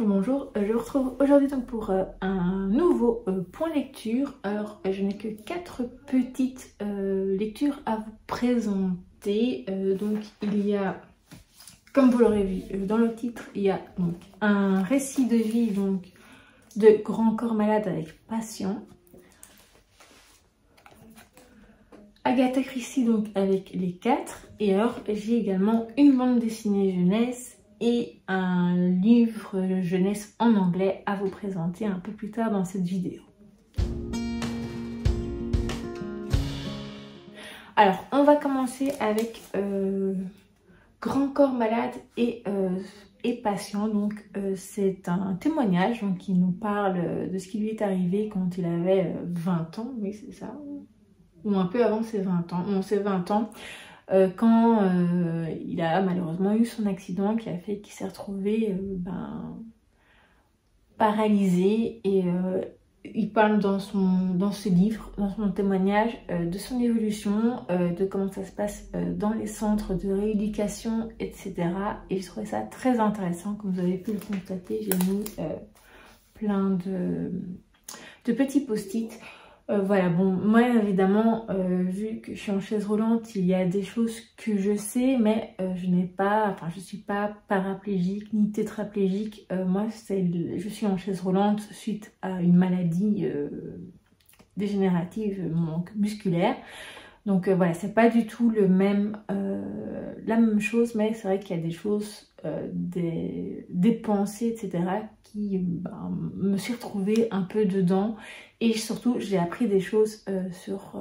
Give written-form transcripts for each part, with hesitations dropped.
bonjour, je vous retrouve aujourd'hui donc pour un nouveau point lecture. Alors je n'ai que 4 petites lectures à vous présenter. Donc il y a, comme vous l'aurez vu dans le titre, il y a donc un récit de vie donc de Grand corps malade avec patient. Agatha Christie donc avec les 4. Et alors j'ai également une bande dessinée jeunesse et un livre jeunesse en anglais à vous présenter un peu plus tard dans cette vidéo. Alors on va commencer avec Grand corps malade et patient. Donc c'est un témoignage donc, qui nous parle de ce qui lui est arrivé quand il avait 20 ans, oui c'est ça, ou un peu avant ses 20 ans, non c'est 20 ans. Quand il a malheureusement eu son accident qui a fait qu'il s'est retrouvé paralysé, et il parle dans ce livre, dans son témoignage, de son évolution, de comment ça se passe dans les centres de rééducation, etc. Et je trouvais ça très intéressant, comme vous avez pu le constater, j'ai mis plein de petits post-it. Voilà, bon, moi évidemment, vu que je suis en chaise roulante, il y a des choses que je sais, mais je suis pas paraplégique ni tétraplégique. Moi, je suis en chaise roulante suite à une maladie dégénérative donc musculaire. Donc voilà, c'est pas du tout la même chose, mais c'est vrai qu'il y a des choses, des pensées, etc. qui me suis retrouvée un peu dedans. Et surtout, j'ai appris des choses sur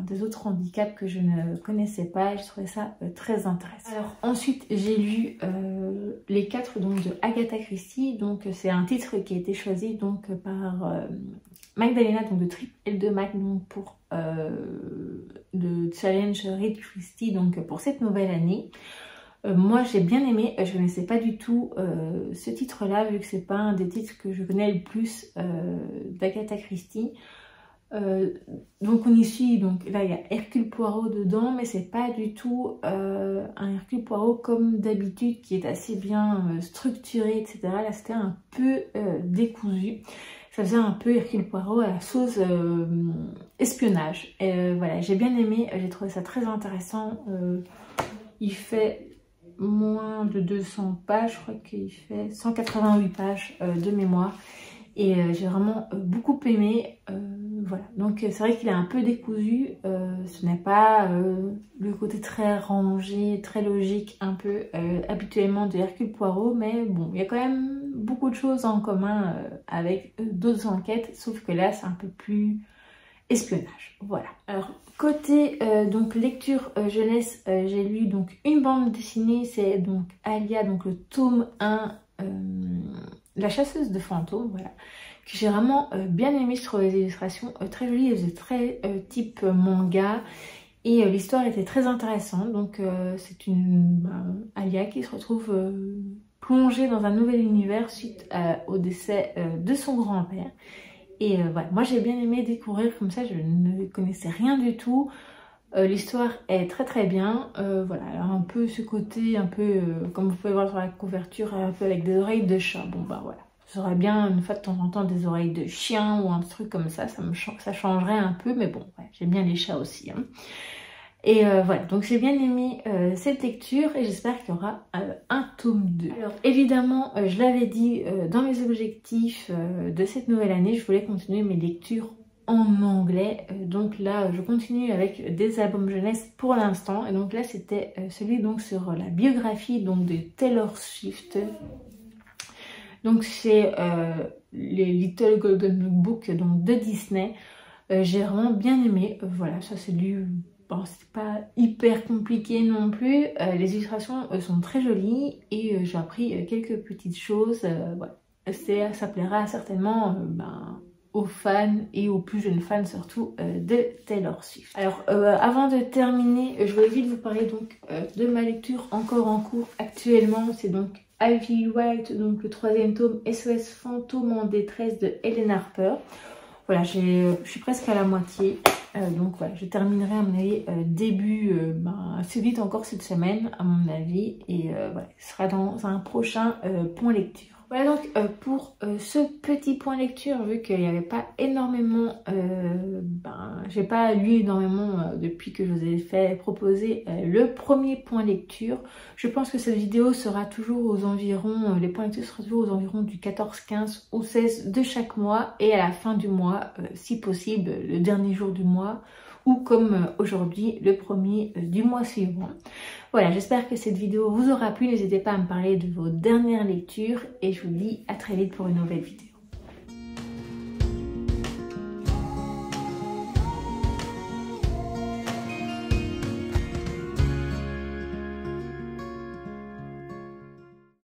des autres handicaps que je ne connaissais pas, et je trouvais ça très intéressant. Alors ensuite, j'ai lu les 4 donc, de Agatha Christie. Donc c'est un titre qui a été choisi donc par Magdalena donc, de Trip L2 Mag donc, pour le challenge Read Christie donc pour cette nouvelle année. Moi j'ai bien aimé, je ne connaissais pas du tout ce titre là, vu que c'est pas un des titres que je connais le plus d'Agatha Christie. Donc on y suit, donc là il y a Hercule Poirot dedans, mais c'est pas du tout un Hercule Poirot comme d'habitude qui est assez bien structuré, etc. Là c'était un peu décousu. Ça faisait un peu Hercule Poirot à la sauce espionnage. Voilà, j'ai bien aimé, j'ai trouvé ça très intéressant. Il fait moins de 200 pages, je crois qu'il fait 188 pages de mémoire. Et j'ai vraiment beaucoup aimé. Voilà, donc c'est vrai qu'il est un peu décousu. Ce n'est pas le côté très rangé, très logique, un peu habituellement de Hercule Poirot. Mais bon, il y a quand même beaucoup de choses en commun avec d'autres enquêtes. Sauf que là, c'est un peu plus espionnage. Voilà. Alors, côté donc lecture jeunesse, j'ai lu donc une bande dessinée. C'est donc Alia, donc le tome 1, La chasseuse de fantômes, voilà, que j'ai vraiment bien aimé. Je trouve les illustrations très jolies, elles étaient très type manga, et l'histoire était très intéressante. Donc c'est une Alia qui se retrouve plongée dans un nouvel univers suite au décès de son grand-père. Et voilà, moi j'ai bien aimé découvrir comme ça, je ne connaissais rien du tout. L'histoire est très très bien, voilà, alors un peu ce côté, un peu comme vous pouvez voir sur la couverture, un peu avec des oreilles de chat. Bon bah voilà, j'aurais bien une fois de temps en temps des oreilles de chien ou un truc comme ça, ça changerait un peu, mais bon, ouais, j'aime bien les chats aussi, hein. Et voilà, donc j'ai bien aimé cette lecture, et j'espère qu'il y aura un tome 2. Alors évidemment, je l'avais dit dans mes objectifs de cette nouvelle année, je voulais continuer mes lectures en anglais. Donc là, je continue avec des albums jeunesse pour l'instant. Et donc là, c'était celui donc sur la biographie donc de Taylor Swift. Donc c'est les Little Golden Book donc de Disney. J'ai vraiment bien aimé. Voilà, ça c'est du... Bon, c'est pas hyper compliqué non plus. Les illustrations sont très jolies, et j'ai appris quelques petites choses. Voilà. Ça plaira certainement aux fans et aux plus jeunes fans surtout de Taylor Swift. Alors avant de terminer, je voulais vite vous parler donc de ma lecture encore en cours actuellement. C'est donc Ivy White, donc le 3e tome, SOS Fantôme en détresse de Helen Harper. Voilà, je suis presque à la moitié. Donc voilà, je terminerai à mon avis début, assez vite encore cette semaine à mon avis. Et voilà, ce sera dans un prochain point lecture. Voilà donc pour ce petit point lecture, vu qu'il n'y avait pas énormément, j'ai pas lu énormément depuis que je vous ai fait proposer le premier point lecture. Je pense que cette vidéo sera toujours aux environs, les points lecture sera toujours aux environs du 14, 15 ou 16 de chaque mois et à la fin du mois, si possible, le dernier jour du mois ou comme aujourd'hui, le premier du mois suivant. Voilà, j'espère que cette vidéo vous aura plu. N'hésitez pas à me parler de vos dernières lectures et je vous dis à très vite pour une nouvelle vidéo.